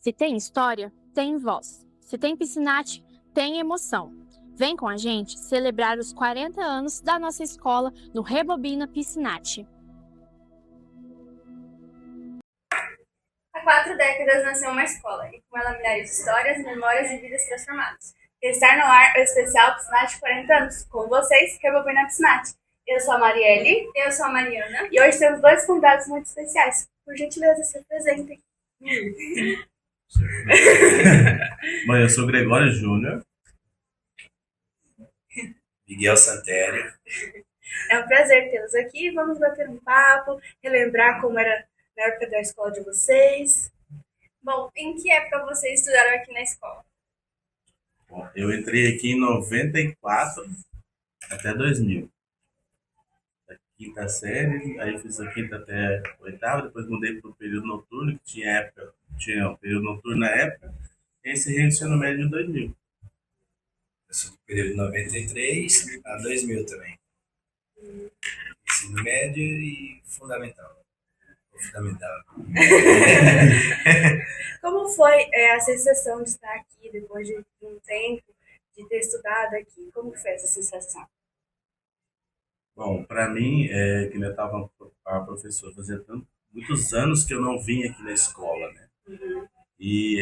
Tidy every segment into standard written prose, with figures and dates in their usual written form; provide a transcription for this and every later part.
Se tem história, tem voz. Se tem Piscinate, tem emoção. Vem com a gente celebrar os 40 anos da nossa escola no Rebobina Piscinate. Há 4 décadas nasceu uma escola, e com ela milhares de histórias, memórias e vidas transformadas. Está no ar o especial Piscinate 40 anos. Com vocês, Rebobina Piscinate. Eu sou a Marielle. Eu sou a Mariana. E hoje temos 2 convidados muito especiais. Por gentileza, se apresentem. Bom, eu sou Gregório Júnior. Miguel Santério. É um prazer tê-los aqui. Vamos bater um papo, relembrar como era na época da escola de vocês. Bom, em que época vocês estudaram aqui na escola? Bom, eu entrei aqui em 94 até 2000. Da quinta série, aí fiz a quinta até a oitava, depois mudei para o período noturno, que tinha um período noturno na época, e encerrei o ensino médio em 2000. Eu sou do período de 93 a 2000 também. Ensino médio e fundamental. Como foi a sensação de estar aqui depois de um tempo, de ter estudado aqui? Como foi essa sensação? Bom, para mim, que eu estava a professora, fazia muitos anos que eu não vim aqui na escola, né? E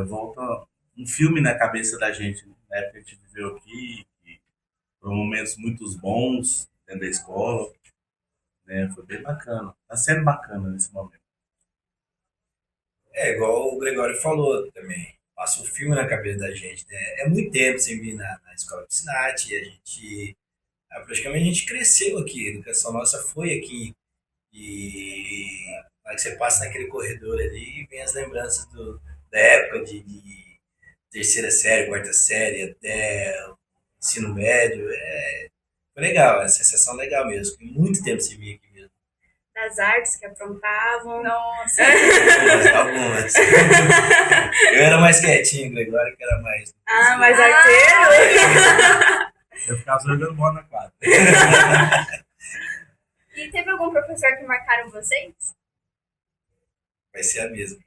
volta um filme na cabeça da gente, na época que a gente viveu aqui, que foram momentos muito bons dentro da escola, né? Foi bem bacana, tá sendo bacana nesse momento. É igual o Gregório falou também. Passa um filme na cabeça da gente, né? É muito tempo sem vir na escola Piscinate e a gente praticamente a gente cresceu aqui, a educação nossa foi aqui. E na hora que você passa naquele corredor ali, vem as lembranças da época de terceira série, quarta série, até o ensino médio. Foi legal, é uma sensação legal mesmo. Foi muito tempo sem vir aqui mesmo. Das artes que aprontavam. Nossa! Algumas. Eu era mais quietinho, Gregório, que era mais. Mais arteiro? Eu ficava jogando bola na quadra. E teve algum professor que marcaram vocês? Vai ser a mesma.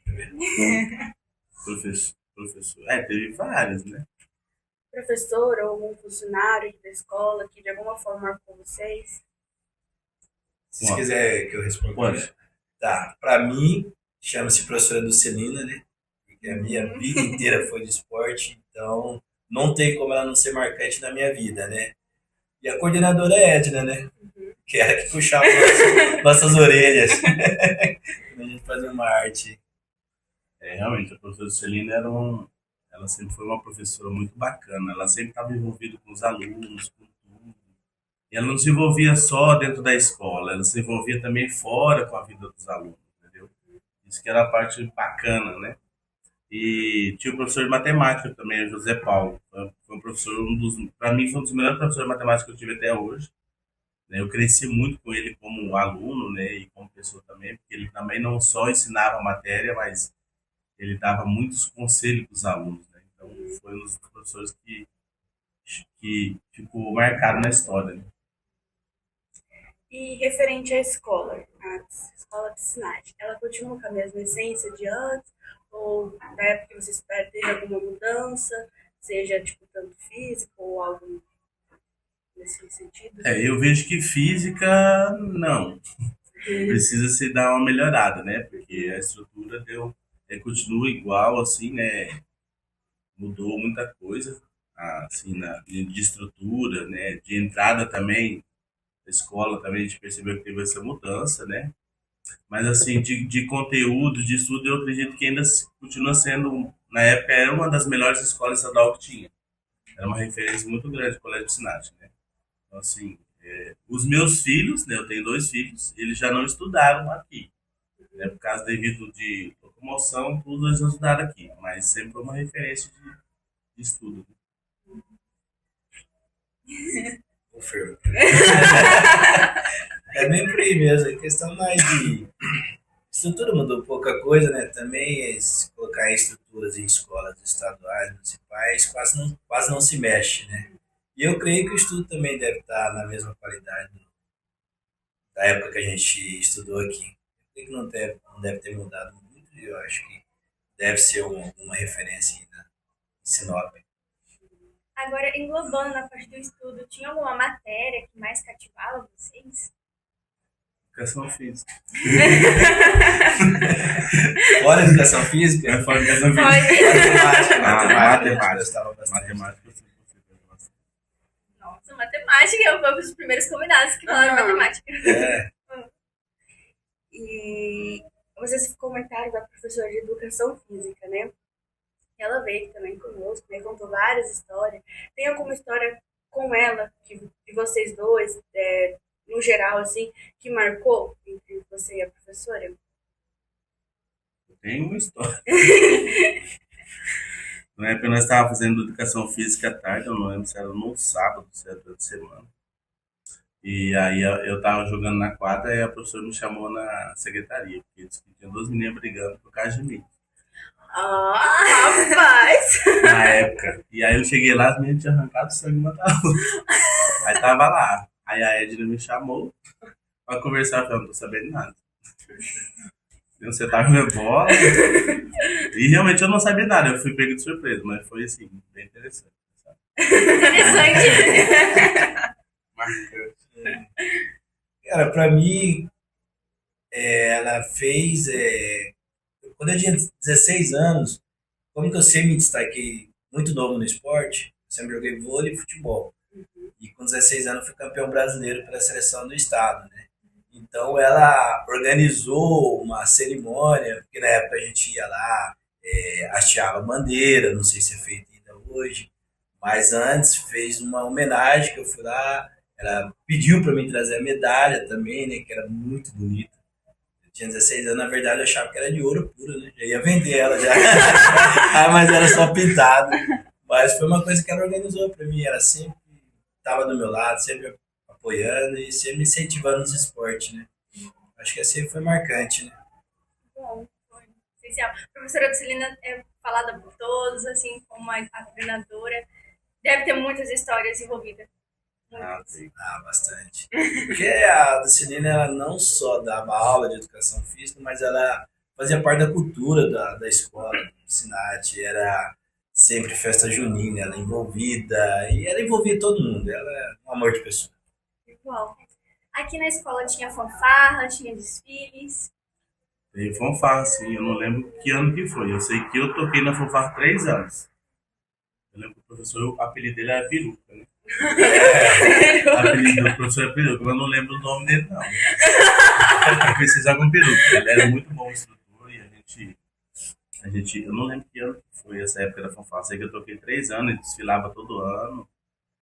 Professor. Teve vários, né? Professor ou algum funcionário da escola que de alguma forma marcou vocês? Se quiser que eu responda. Pode. Tá. Pra mim, chama-se professora Dulcelina, né? Porque a minha vida inteira foi de esporte, então não tem como ela não ser marcante na minha vida, né? E a coordenadora é Edna, né? Que era que puxava nossas orelhas. A gente fazia uma arte. Realmente, a professora Celina ela sempre foi uma professora muito bacana. Ela sempre estava envolvida com os alunos, com tudo. E ela não se envolvia só dentro da escola, ela se envolvia também fora com a vida dos alunos, entendeu? Isso que era a parte bacana, né? E tinha o professor de matemática também, o José Paulo. Foi um professor, para mim, foi um dos melhores professores de matemática que eu tive até hoje. Eu cresci muito com ele como aluno, né, e como pessoa também, porque ele também não só ensinava a matéria, mas ele dava muitos conselhos para os alunos, né? Então, foi um dos professores que ficou marcado na história, né? E referente à escola, a escola Piscinate, ela continua com a mesma essência de antes? Ou na época que você estudaram teve alguma mudança, seja tipo tanto físico ou algo nesse sentido? Eu vejo que física, não. Precisa se dar uma melhorada, né? Porque a estrutura continua igual, assim, né? Mudou muita coisa, assim, de estrutura, né? De entrada também, da escola também a gente percebeu que teve essa mudança, né? Mas, assim, de conteúdo, de estudo, eu acredito que ainda continua sendo, na época, era uma das melhores escolas estadual que tinha. Era uma referência muito grande, o Colégio Piscinati, né? Então, assim, os meus filhos, né, eu tenho 2 filhos, eles já não estudaram aqui. Né, por causa devido de locomoção, tudo eles não estudaram aqui. Mas sempre foi uma referência de estudo. Confirmo. É bem por aí mesmo. A questão mais de estrutura mudou pouca coisa, né? Também se colocar em estruturas em escolas estaduais, municipais, quase não se mexe, né? E eu creio que o estudo também deve estar na mesma qualidade da época que a gente estudou aqui. Eu creio que não deve ter mudado muito. Eu acho que deve ser uma referência aí em Sinop. Agora, englobando na parte do estudo, tinha alguma matéria que mais cativava vocês? Educação física. Fora a educação física, Fora educação física. Pode. matemática, eu gostava bastante. Matemática eu sempre gostei bastante. Nossa, matemática, foi um dos primeiros convidados que falaram matemática. É, E vocês comentaram da professora de educação física, né? Ela veio também conosco, né? Contou várias histórias. Tem alguma história com ela, de vocês dois, no geral, assim, que marcou entre você e a professora? Tem uma história. Na época nós estávamos fazendo educação física à tarde, eu não lembro se era no sábado, se era durante a semana. E aí eu estava jogando na quadra e a professora me chamou na secretaria, porque disse que tinha 2 meninas brigando por causa de mim, Ah, rapaz! na época. E aí eu cheguei lá, as meninas tinham arrancado o sangue uma da outra. Aí tava lá. Aí a Edna me chamou pra conversar, eu falei, não tô sabendo nada. Você tava jogando bola. E realmente eu não sabia nada, eu fui pego de surpresa, mas foi assim, bem interessante. Sabe? Interessante. Marcante. cara, pra mim, ela fez. Quando eu tinha 16 anos, como que eu sempre me destaquei muito novo no esporte, sempre joguei vôlei e futebol. E com 16 anos fui campeão brasileiro pela seleção do estado, né? Então ela organizou uma cerimônia, porque na época a gente ia lá, hasteava bandeira, não sei se é feito ainda hoje, mas antes fez uma homenagem que eu fui lá, ela pediu para mim trazer a medalha também, né, que era muito bonita. Eu tinha 16 anos, na verdade eu achava que era de ouro puro, né? Já ia vender ela já. Mas era só pintado. Mas foi uma coisa que ela organizou para mim, ela sempre estava do meu lado, sempre apoiando e sempre me incentivando nos esportes, né? Acho que assim foi marcante, né? Bom, foi essencial. A professora Celina é falada por todos, assim como a coordenadora. Deve ter muitas histórias envolvidas. Ah, sim. Bastante. Porque a Dulcinina, ela não só dava aula de educação física, mas ela fazia parte da cultura da escola, do Sinat, era sempre festa junina, ela envolvida, e ela envolvia todo mundo, ela é um amor de pessoa. Igual. Aqui na escola tinha fanfarra, tinha desfiles. Teve fanfarra, sim, eu não lembro que ano que foi. Eu sei que eu toquei na fanfarra 3 anos. Eu lembro que o professor, o apelido dele era Peruca, né? O apelido do professor é Peruca, mas eu não lembro o nome dele, não. Eu precisava com Peruca. Ele era muito bom instrutor e a gente, eu não lembro que ano que foi essa época da fanfarra. Sei que eu toquei 3 anos, e desfilava todo ano.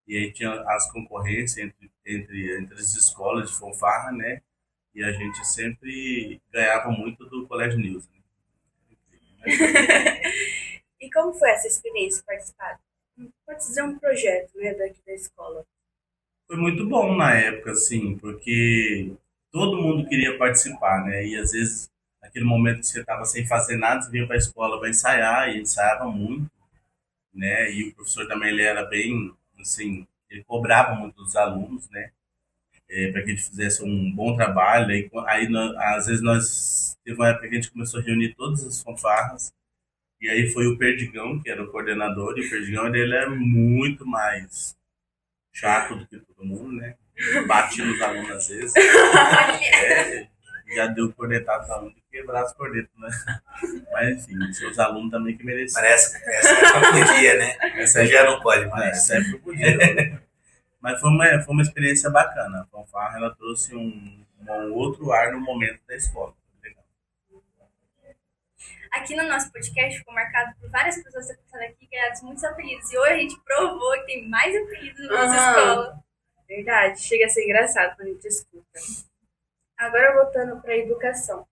E aí tinha as concorrências entre as escolas de fanfarra, né? E a gente sempre ganhava muito do Colégio News. Né? E como foi essa experiência participar? Pode dizer um projeto, né, daqui da escola. Foi muito bom na época, assim, porque todo mundo queria participar, né? E às vezes, naquele momento que você estava sem fazer nada, você vinha para a escola para ensaiar, e ensaiava muito, né? E o professor também, ele era bem, assim, ele cobrava muito dos alunos, né? Para que a gente fizesse um bom trabalho. Às vezes teve uma época que a gente começou a reunir todas as fanfarras, e aí foi o Perdigão, que era o coordenador, e o Perdigão, ele é muito mais chato do que todo mundo, né? Batia nos alunos às vezes. Já deu cornetado nos alunos e quebrar as cornetas, né? Mas enfim, seus alunos também que mereciam. Parece que essa época podia, né? Essa já não pode mais. Essa época podia. Mas foi uma experiência bacana. A fanfarra, ela trouxe um outro ar no momento da escola. Aqui no nosso podcast ficou marcado por várias pessoas que estão passando aqui ganharam muitos apelidos. E hoje a gente provou que tem mais apelidos na nossa escola. Verdade, chega a ser engraçado quando a gente escuta. Agora voltando para a educação.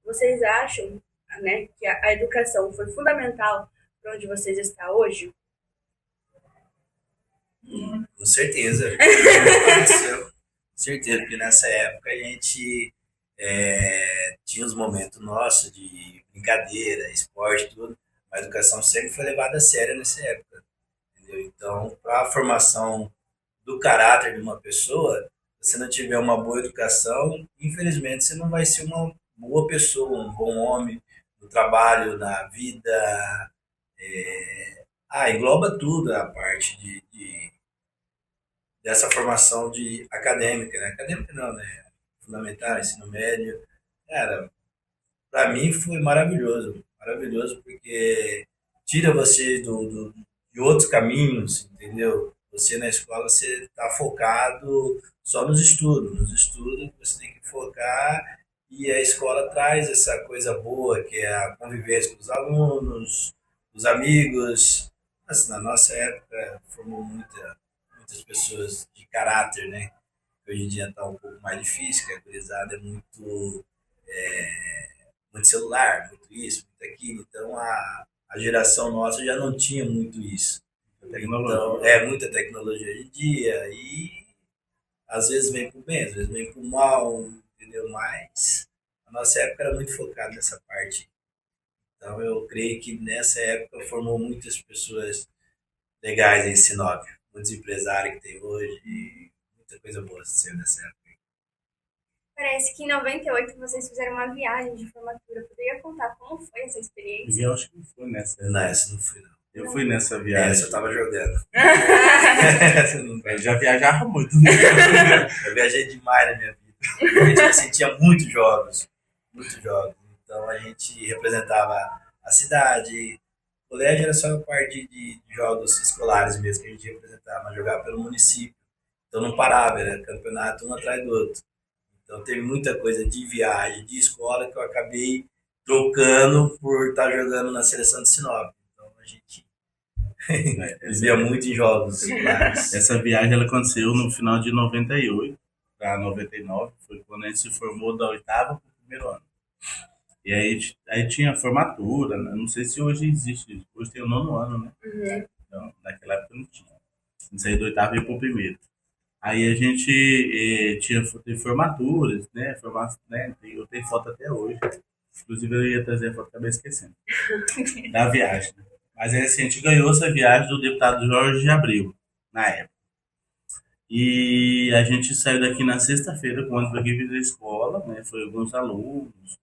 Vocês acham, né, que a educação foi fundamental para onde vocês estão hoje? Com certeza. Com certeza, porque nessa época a gente tinha os momentos nossos de brincadeira, esporte, tudo. A educação sempre foi levada a sério nessa época. Entendeu? Então, para a formação do caráter de uma pessoa, se você não tiver uma boa educação, infelizmente você não vai ser uma boa pessoa, um bom homem no no trabalho, na vida. Engloba tudo a parte dessa formação acadêmica, né? Acadêmica não, né? Fundamental, ensino médio. Cara, para mim foi maravilhoso, maravilhoso porque tira você de outros caminhos, entendeu? Você na escola você está focado só nos estudos que você tem que focar e a escola traz essa coisa boa que é a convivência com os alunos, os amigos. Assim, na nossa época formou muitas pessoas de caráter, né? Hoje em dia está um pouco mais difícil, que a gurizada é muito celular, muito isso, muito aquilo. Então a geração nossa já não tinha muito isso. Então, muita tecnologia hoje em dia e às vezes vem pro bem, às vezes vem pro mal, entendeu? Mas a nossa época era muito focada nessa parte. Então eu creio que nessa época formou muitas pessoas legais em Sinop, muitos empresários que tem hoje, e muita coisa boa saiu nessa época. Parece que em 98 vocês fizeram uma viagem de formatura. Poderia contar como foi essa experiência? Eu acho que foi nessa. Não, essa não fui, não. Eu fui nessa viagem. Essa eu tava jogando. Eu já viajava muito, né? Eu viajei demais na minha vida. A gente tinha muitos jogos. Então a gente representava a cidade. O colégio era só a parte de jogos escolares mesmo que a gente representava, mas jogava pelo município. Então não parava, era campeonato um atrás do outro. Então teve muita coisa de viagem, de escola que eu acabei trocando por estar jogando na seleção de Sinop. Então a gente via muito em jogos escolares. Essa viagem ela aconteceu no final de 98 para 99, foi quando a gente se formou da oitava para o primeiro ano. E aí tinha formatura, né? Não sei se hoje existe, hoje tem o 9º ano, né? Então, naquela época não tinha. A gente saiu do oitavo e ia para o primeiro. Aí a gente teve formaturas, né? Eu tenho foto até hoje. Inclusive eu ia trazer a foto, acabei esquecendo. Da viagem. Né? Mas aí assim, a gente ganhou essa viagem do deputado Jorge de Abreu, na época. E a gente saiu daqui na sexta-feira com a equipe da escola, né? Foi alguns alunos.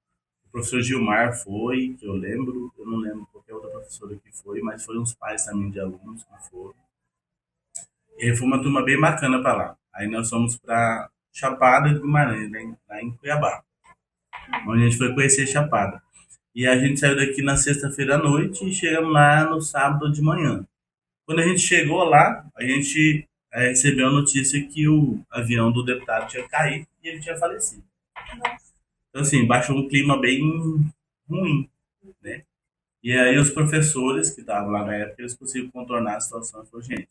O professor Gilmar foi, que eu não lembro qualquer outra professora que foi, mas foi uns pais também de alunos que foram. E aí foi uma turma bem bacana para lá. Aí nós fomos para Chapada de Guimarães, lá em Cuiabá, onde a gente foi conhecer Chapada. E a gente saiu daqui na sexta-feira à noite e chegamos lá no sábado de manhã. Quando a gente chegou lá, a gente recebeu a notícia que o avião do deputado tinha caído e ele tinha falecido. Então, assim, baixou um clima bem ruim, né? E aí os professores que estavam lá na época, eles conseguiram contornar a situação e falaram, gente,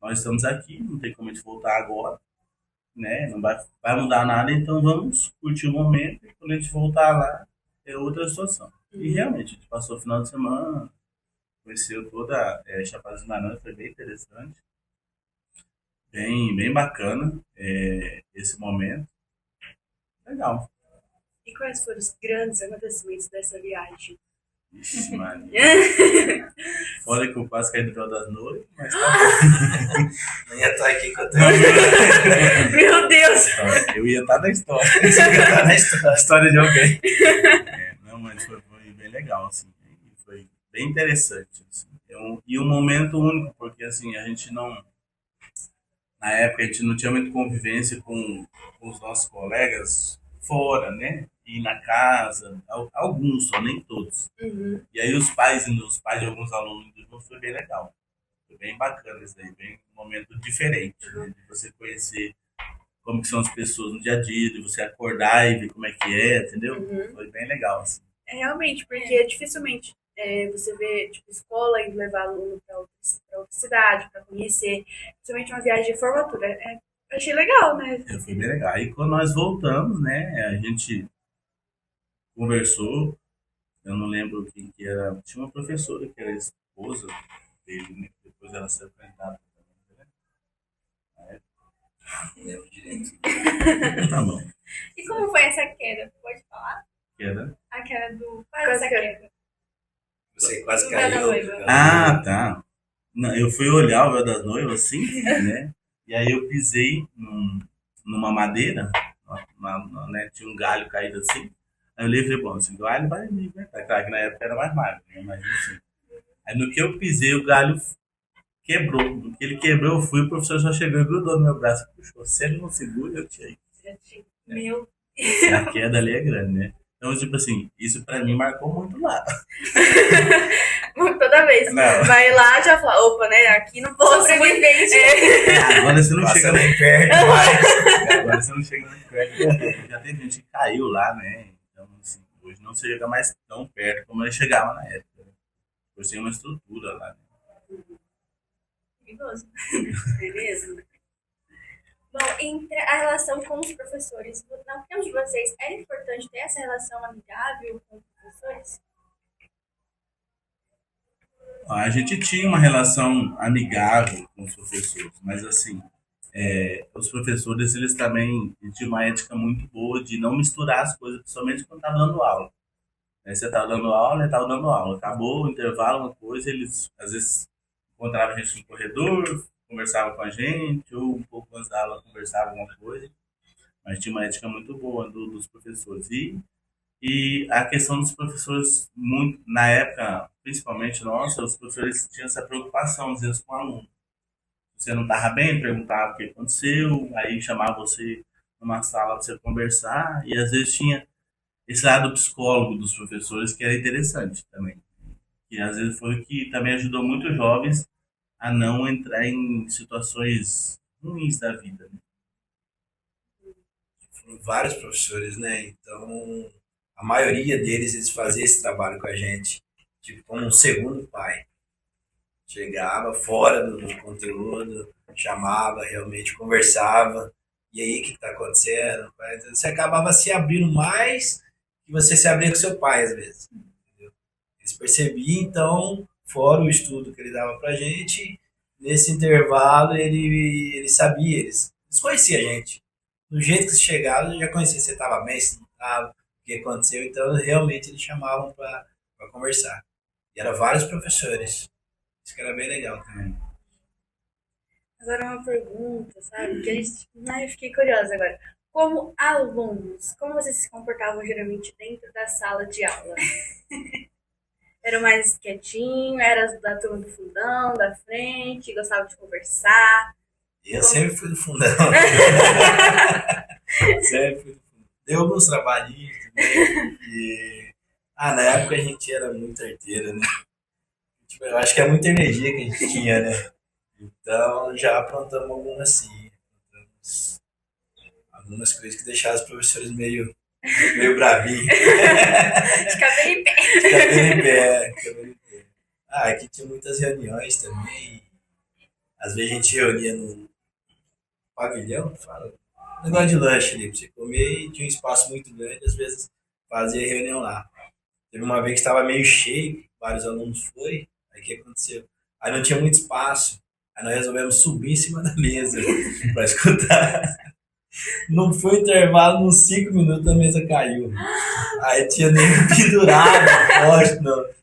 nós estamos aqui, não tem como a gente voltar agora, né? Não vai mudar nada, então vamos curtir o momento e quando a gente voltar lá, é outra situação. E realmente, a gente passou o final de semana, conheceu toda a Chapada dos Guimarães, foi bem interessante, bem bacana esse momento. Legal. E quais foram os grandes acontecimentos dessa viagem? Ixi, Maria. Olha que eu quase caí no véu das noites, mas tá Não ia estar aqui contando. Meu Deus! Eu ia estar na história. Você ia estar na História de alguém. Não, mas foi bem legal, assim. Foi bem interessante. Assim. E um momento único, porque assim, a gente não. Na época a gente não tinha muita convivência com os nossos colegas fora, né? Ir na casa, alguns só, nem todos. E aí os pais de alguns alunos foi bem legal. Foi bem bacana isso aí, bem um momento diferente, né? De você conhecer como que são as pessoas no dia a dia, de você acordar e ver como é que é, entendeu? Foi bem legal, assim. Realmente, porque dificilmente você vê tipo, escola indo levar aluno para outra cidade, para conhecer, principalmente uma viagem de formatura. Eu achei legal, né? Foi bem legal. Aí quando nós voltamos, né, a gente conversou, eu não lembro quem que era, tinha uma professora que era esposa dele, né, depois ela se apresentada. Não lembro direito. Tá bom. E como foi essa queda? Pode falar? Queda? A queda do... Qual é essa queda? Você quase Do véu da caiu. noiva. Ah, tá. Não, eu fui olhar o véu das noivas assim, né? E aí eu pisei numa madeira, né? Tinha um galho caído assim. Aí eu olhei e falei, bom, esse galho vai me aguentar. Claro que na época era mais magro, né? Mas assim. Aí no que eu pisei, o galho quebrou. No que ele quebrou, eu fui, o professor só chegou e grudou no meu braço. Puxou. Se ele não segura, eu tirei. Meu. A queda ali é grande, né? Então, tipo assim, isso pra mim marcou muito lá. Toda vez. Não. Vai lá, já fala, opa, né? Aqui não posso. Sobrevivente. Agora você não Passa chega nem perto, mas... Agora você não chega muito perto, porque já teve gente que caiu lá, né? Então, assim, hoje não chega mais tão perto como ele chegava na época. Hoje tem uma estrutura lá, né? Perigoso. Beleza? Bom, entre a relação com os professores, na opinião de vocês, é importante ter essa relação amigável com os professores? A gente tinha uma relação amigável com os professores, mas assim, os professores, eles também tinham uma ética muito boa de não misturar as coisas, principalmente quando estava dando aula. Aí você estava dando aula, ele estava dando aula. Acabou o intervalo, uma coisa, eles às vezes encontravam a gente no corredor, conversavam com a gente, ou um pouco antes da aula conversavam alguma coisa. Mas tinha uma ética muito boa dos professores. E a questão dos professores, muito, na época, principalmente nossa, os professores tinham essa preocupação, às vezes, com o aluno. Você não estava bem, perguntava o que aconteceu, aí chamava você numa sala para você conversar, e às vezes tinha esse lado psicólogo dos professores que era interessante também. E às vezes foi o que também ajudou muitos jovens a não entrar em situações ruins da vida, né? Foram vários professores, né? Então, a maioria deles, eles faziam esse trabalho com a gente, tipo, como um segundo pai. Chegava fora do conteúdo, chamava, realmente conversava. E aí, o que está acontecendo? Então, você acabava se abrindo mais que você se abria com seu pai, às vezes. Entendeu? Eles percebiam, então, fora o estudo que ele dava pra gente, nesse intervalo ele sabia, eles conheciam a gente. Do jeito que você chegava, eu já conhecia se você estava bem, se não estava, o que aconteceu. Então, realmente, eles chamavam para conversar. E eram vários professores. Isso que era bem legal também. Agora uma pergunta, sabe? Que eu fiquei curiosa agora. Como alunos, como vocês se comportavam geralmente dentro da sala de aula? Eram mais quietinho, era da turma do fundão, da frente, gostava de conversar? Eu sempre fui do fundão. Sempre fui do fundão. Deu alguns trabalhinhos também. Na época a gente era muito arteiro, né? Tipo, eu acho que é muita energia que a gente tinha, né? Então já aprontamos algumas assim. Algumas coisas que deixavam os professores meio bravinhos. De cabelo em pé. Cabelo em pé. Aqui tinha muitas reuniões também. Às vezes a gente reunia no pavilhão, fala, negócio de lanche ali, pra você comer, e tinha um espaço muito grande, às vezes fazia reunião lá. Teve uma vez que estava meio cheio, vários alunos foi, aí o que aconteceu? Aí não tinha muito espaço, aí nós resolvemos subir em cima da mesa para escutar. Não foi intervalo, uns 5 minutos a mesa caiu. Aí tinha nem pendurado poste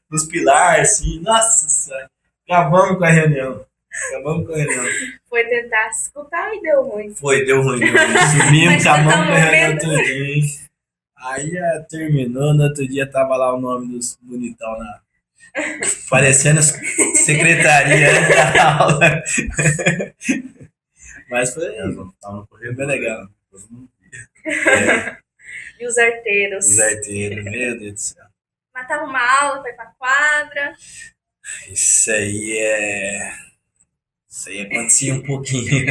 nos pilares, assim, nossa senhora. Acabamos com a reunião. Foi tentar escutar e deu ruim. Deu ruim. Subimos, acabamos com a reunião momento. todinho. Aí terminou, no outro dia tava lá o nome dos bonitão parecendo secretaria da aula. Mas foi bem legal. E os arteiros? Os arteiros, meu Deus do céu. Matava uma aula, foi pra quadra. Isso aí acontecia um pouquinho.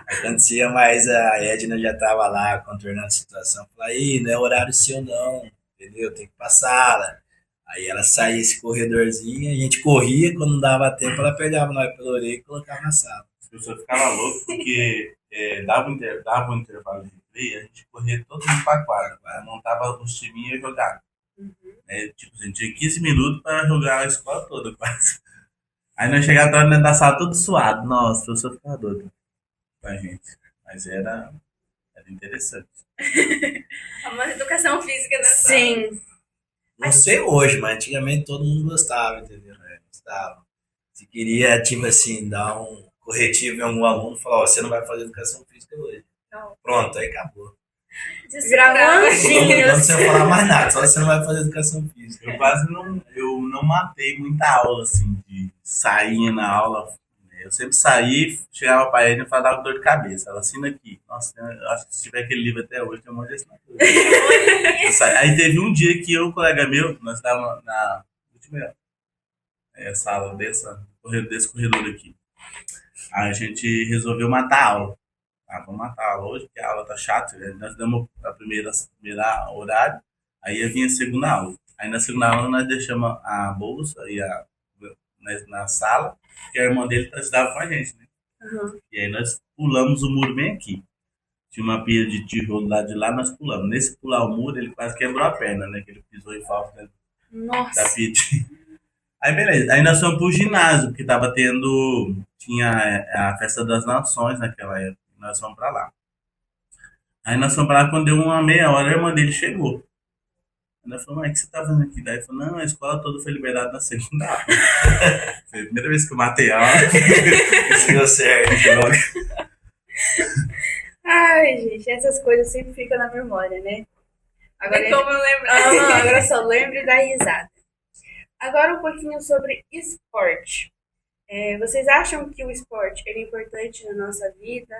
Acontecia, mas a Edna já tava lá contornando a situação. Falei, aí, não é horário seu não, entendeu? Tem que passar lá. Aí ela saía esse corredorzinho, a gente corria, quando não dava tempo, ela pegava nós pela orelha e colocava na sala. As pessoas ficavam loucas porque dava um intervalo de play, a gente corria todo mundo pra quadra, montava os timinhos e jogava. Tipo, a gente tinha 15 minutos pra jogar a escola toda quase. Aí nós chegávamos dentro da sala todo suado. Nossa, o professor ficava doido com a gente. Mas era interessante. Uma educação física da Sim. Não sei hoje, mas antigamente todo mundo gostava, entendeu? Gostava. Se queria, tipo assim, dar um corretivo em algum aluno, falar, você não vai fazer educação física hoje. Não. Pronto, aí acabou. Virar Não anjinhos. precisa falar mais nada, só você não vai fazer educação física. Eu não matei muita aula, assim, de sair na aula. Eu sempre saí, chegava pra ele e falava dor de cabeça. Ela assina aqui. Nossa, eu acho que se tiver aquele livro até hoje, tem um monte de assinatura. Aí teve um dia que eu e um colega meu, nós estávamos na última sala desse corredor aqui. Aí a gente resolveu matar a aula. Ah, vamos matar a aula hoje, porque a aula tá chata. Né? Nós damos a primeira horário, aí ia vir a segunda aula. Aí na segunda aula nós deixamos a bolsa na sala, que a irmã dele estudava com a gente, né? Uhum. E aí nós pulamos o muro bem aqui. Tinha uma pia de tijolo lá de lá, nós pulamos. Nesse pular o muro, ele quase quebrou a perna, né? Que ele pisou em falso dentro da Nossa. pia de... Aí beleza, aí nós fomos pro ginásio, porque tinha a festa das nações naquela época, nós fomos pra lá. Aí nós fomos pra lá, quando deu uma meia hora, a irmã dele chegou. Aí nós falamos, mas o que você tá fazendo aqui? Daí ele falou, não, a escola toda foi liberada na segunda aula. Foi a primeira vez que eu matei a aula. Isso deu certo. Ai, gente, essas coisas sempre ficam na memória, né? Agora Agora, como eu lembrar. agora só lembro e dá risada. Agora um pouquinho sobre esporte. Vocês acham que o esporte é importante na nossa vida,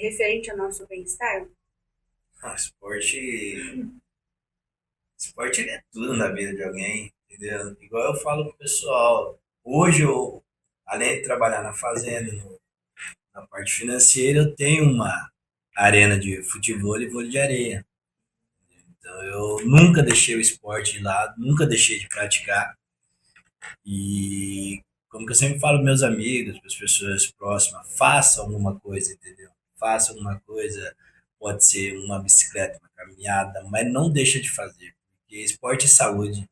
referente ao nosso bem-estar? Ah, esporte ele é tudo na vida de alguém, entendeu? Igual eu falo pro pessoal, hoje eu, além de trabalhar na fazenda, na parte financeira, eu tenho uma arena de futebol e vôlei de areia. Então eu nunca deixei o esporte de lado, nunca deixei de praticar. E como que eu sempre falo para meus amigos, para as pessoas próximas, façam alguma coisa, entendeu? Façam alguma coisa, pode ser uma bicicleta, uma caminhada, mas não deixa de fazer, porque esporte é saúde.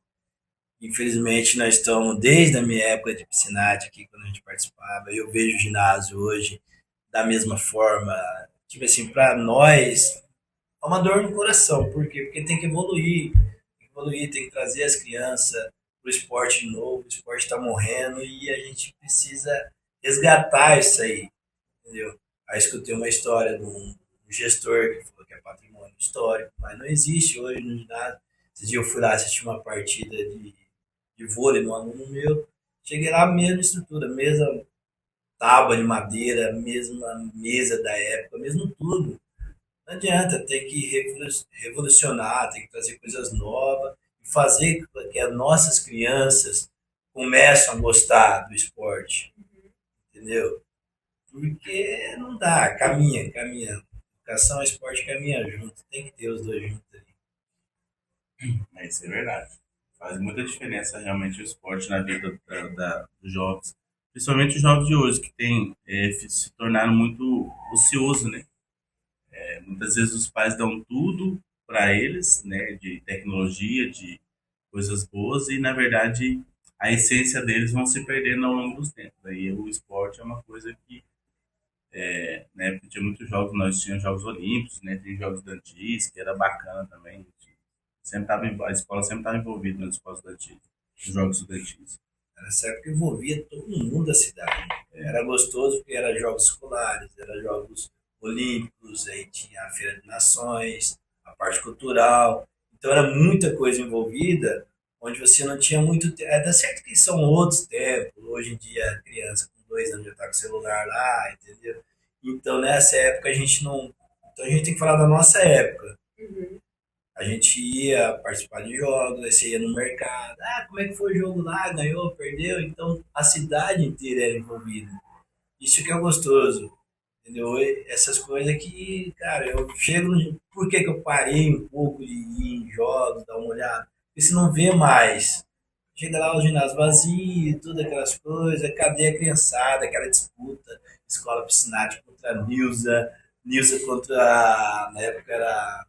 Infelizmente nós estamos desde a minha época de piscinate aqui, quando a gente participava, eu vejo o ginásio hoje da mesma forma, tipo assim, para nós é uma dor no coração, por quê? Porque tem que evoluir, tem que trazer as crianças para o esporte de novo, o esporte está morrendo e a gente precisa resgatar isso aí, entendeu? Aí escutei uma história de um gestor que falou que é patrimônio histórico, mas não existe hoje no ginásio. Esse dia eu fui lá assistir uma partida de vôlei no aluno meu, cheguei lá, mesma estrutura, mesma tábua de madeira, mesma mesa da época, mesmo tudo. Não adianta, tem que revolucionar, tem que trazer coisas novas e fazer com que as nossas crianças comecem a gostar do esporte, entendeu? Porque não dá, caminha, caminha. Educação e esporte caminha junto, tem que ter os dois juntos ali. Isso é verdade. Faz muita diferença realmente o esporte na vida dos jovens. Principalmente os jovens de hoje, que se tornaram muito ociosos, né? Muitas vezes os pais dão tudo para eles, né? De tecnologia, de coisas boas, e na verdade a essência deles vão se perdendo ao longo dos tempos. Aí o esporte é uma coisa que, na época tinha muitos jogos, nós tínhamos Jogos Olímpicos, né? Tem Jogos estudantis, que era bacana também. A escola sempre estava envolvida nos esportes estudantis, nos Jogos Estudantis. Nessa época envolvia todo mundo da cidade. Era gostoso porque era jogos escolares, era jogos olímpicos, aí tinha a Feira de Nações, a parte cultural. Então era muita coisa envolvida, onde você não tinha muito tempo. Tá certo que são outros tempos. Hoje em dia a criança com 2 anos já está com o celular lá, entendeu? Então nessa época a gente não. Então a gente tem que falar da nossa época. Uhum. A gente ia participar de jogos, aí você ia no mercado. Ah, como é que foi o jogo lá? Ganhou, perdeu? Então a cidade inteira era envolvida. Isso que é gostoso, entendeu? Essas coisas que, cara, eu chego no... Por que que eu parei um pouco de ir em jogos, dar uma olhada? Porque você não vê mais. Chega lá o ginásio vazio, tudo aquelas coisas, cadê a criançada, aquela disputa, escola piscinática contra a Nilza contra, na época era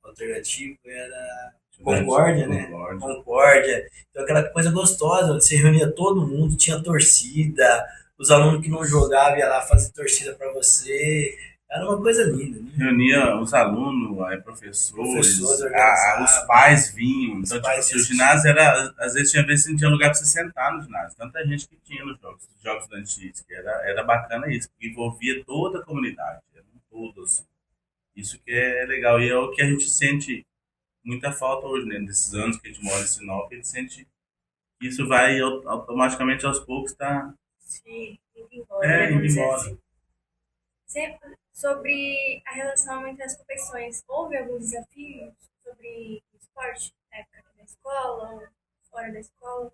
alternativo, era Concórdia, né? Concórdia. Então aquela coisa gostosa, onde você reunia todo mundo, tinha torcida, os alunos que não jogavam iam lá fazer torcida para você. Era uma coisa linda. Né? Reunia os alunos, professores, os pais vinham. Então, tipo assim, o ginásio era. Às vezes tinha vezes que não tinha lugar para você sentar no ginásio. Tanta gente que tinha nos jogos estudantis, que era bacana isso, porque envolvia toda a comunidade, era um todo, assim. Isso que é legal. E é o que a gente sente muita falta hoje, né? Desses anos que a gente mora em Sinop, a gente sente que isso vai automaticamente aos poucos tá Se indo embora, né? indo Vamos dizer embora. assim. Sempre sobre a relação entre as competições. Houve algum desafio sobre esporte na época da escola ou fora da escola?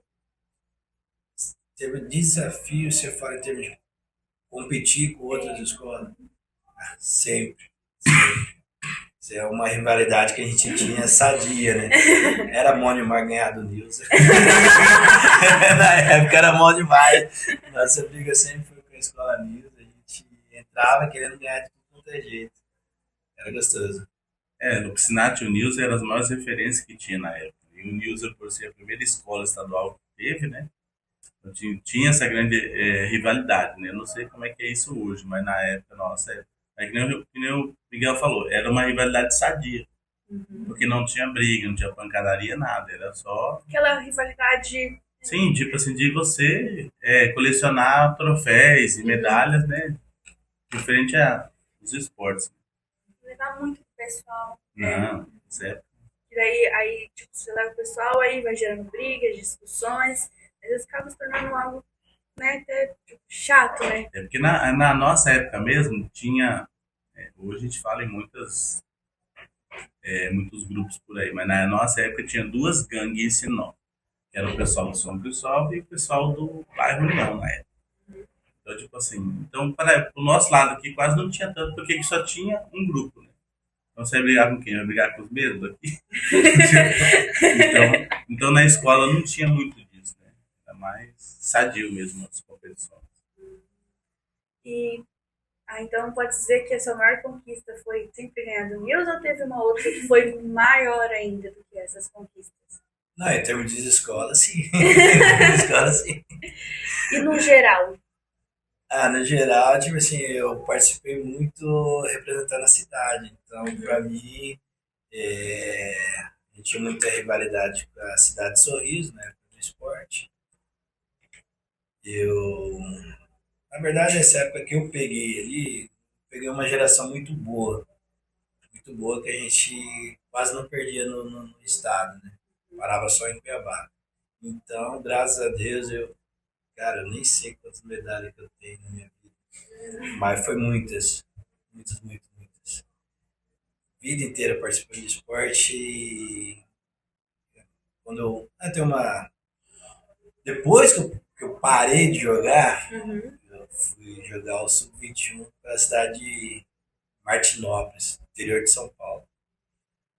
Teve desafio, você fala em termos de competir com outras escolas? Sempre. Isso é uma rivalidade que a gente tinha sadia, né? Era bom demais ganhar do Nilson. Na época era bom demais. Nossa briga sempre foi com a escola Nilson. A gente entrava querendo ganhar de tudo quanto é jeito. Era gostoso. No Piscinati, o Nilson era as maiores referências que tinha na época. E o Nilson, por ser a primeira escola estadual que teve, né? Então, tinha essa grande rivalidade, né? Eu não sei como é que é isso hoje, mas na época, nossa, que nem o Miguel falou, era uma rivalidade sadia. Porque não tinha briga, não tinha pancadaria, nada. Era só, Aquela rivalidade. sim, tipo assim, de você colecionar troféus e medalhas, né? Diferente dos esportes. Levar muito pro pessoal. Não, certo. E daí, aí, tipo, você leva o pessoal, aí vai gerando brigas, discussões. Às vezes acaba se tornando algo, né, até tipo, chato, né? É porque na nossa época mesmo tinha. Hoje a gente fala em muitos grupos por aí, mas na nossa época tinha duas gangues em Sinop. Que era o pessoal do São Cristóvão e o pessoal do bairro União na época. Então, tipo assim, então para o nosso lado aqui quase não tinha tanto, porque aqui só tinha um grupo, né? Então você vai brigar com quem? Vai brigar com os mesmos aqui? então na escola não tinha muito disso, né? Era mais sadio mesmo as competições. E então pode dizer que a sua maior conquista foi sempre ganhar do News ou teve uma outra que foi maior ainda do que essas conquistas? Não, em termos de escola, sim. Em termos de escola, sim. E no geral? No geral, tipo assim, eu participei muito representando a cidade. Então, pra mim, a gente tinha muita rivalidade com a cidade de Sorriso, né? Do esporte. Eu, na verdade, essa época que eu peguei ali, peguei uma geração muito boa que a gente quase não perdia no estado, né? Parava só em Cuiabá. Então, graças a Deus, cara, eu nem sei quantas medalhas que eu tenho na minha vida, mas foi muitas, muitas, muitas, muitas. Vida inteira participando de esporte e quando tem uma depois que eu parei de jogar, eu fui jogar o Sub-21 para a cidade de Martinópolis, interior de São Paulo.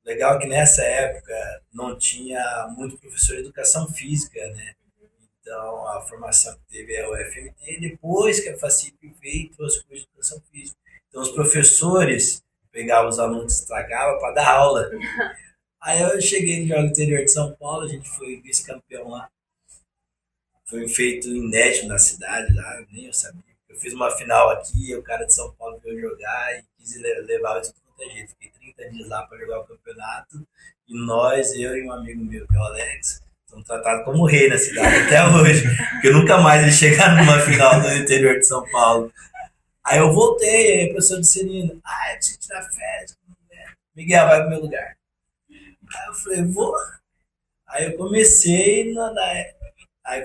Legal que nessa época não tinha muito professor de educação física, né? Então a formação que teve é o FMT, depois que a FACIP veio e trouxe o curso de educação física. Então os professores pegavam os alunos que estragavam para dar aula. Aí eu cheguei no Jogo Interior de São Paulo, a gente foi vice-campeão lá. Foi um feito inédito na cidade lá, nem eu sabia. Eu fiz uma final aqui, o cara de São Paulo veio jogar e quis levar de tudo quanto é jeito. Fiquei 30 dias lá para jogar o campeonato e eu e um amigo meu, que é o Alex, somos tratados como rei na cidade até hoje. Porque nunca mais ele chegar numa final do interior de São Paulo. Aí eu voltei, aí o professor de Celina, eu preciso tirar férias. Miguel, vai pro meu lugar. Aí eu falei, vou. Aí eu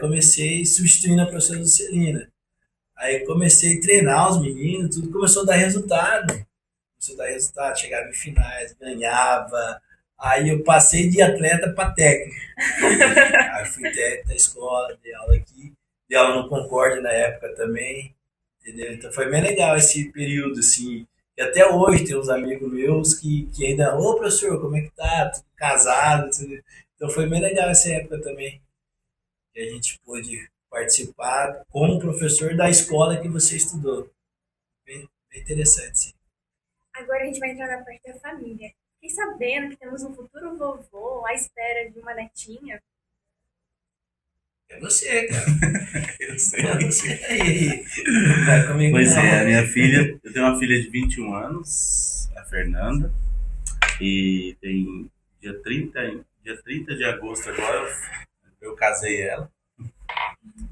comecei substituindo a professora Celina. Aí comecei a treinar os meninos, tudo começou a dar resultado. Chegava em finais, ganhava. Aí eu passei de atleta para técnico. Aí fui técnico da escola, dei aula aqui, dei aula no Concórdia na época também. Entendeu? Então foi bem legal esse período, assim. E até hoje tem uns amigos meus que ainda, ô professor, como é que tá? Tudo casado, tudo. Então foi bem legal essa época também. Que a gente pôde participar como professor da escola que você estudou. Bem interessante, sim. Agora a gente vai entrar na parte da família. Fiquei sabendo que temos um futuro vovô à espera de uma netinha. É você, cara. Eu sei. É você aí. Não vai comigo, Pois não. é, a minha filha, eu tenho uma filha de 21 anos, a Fernanda, e tem dia 30 de agosto agora eu casei ela,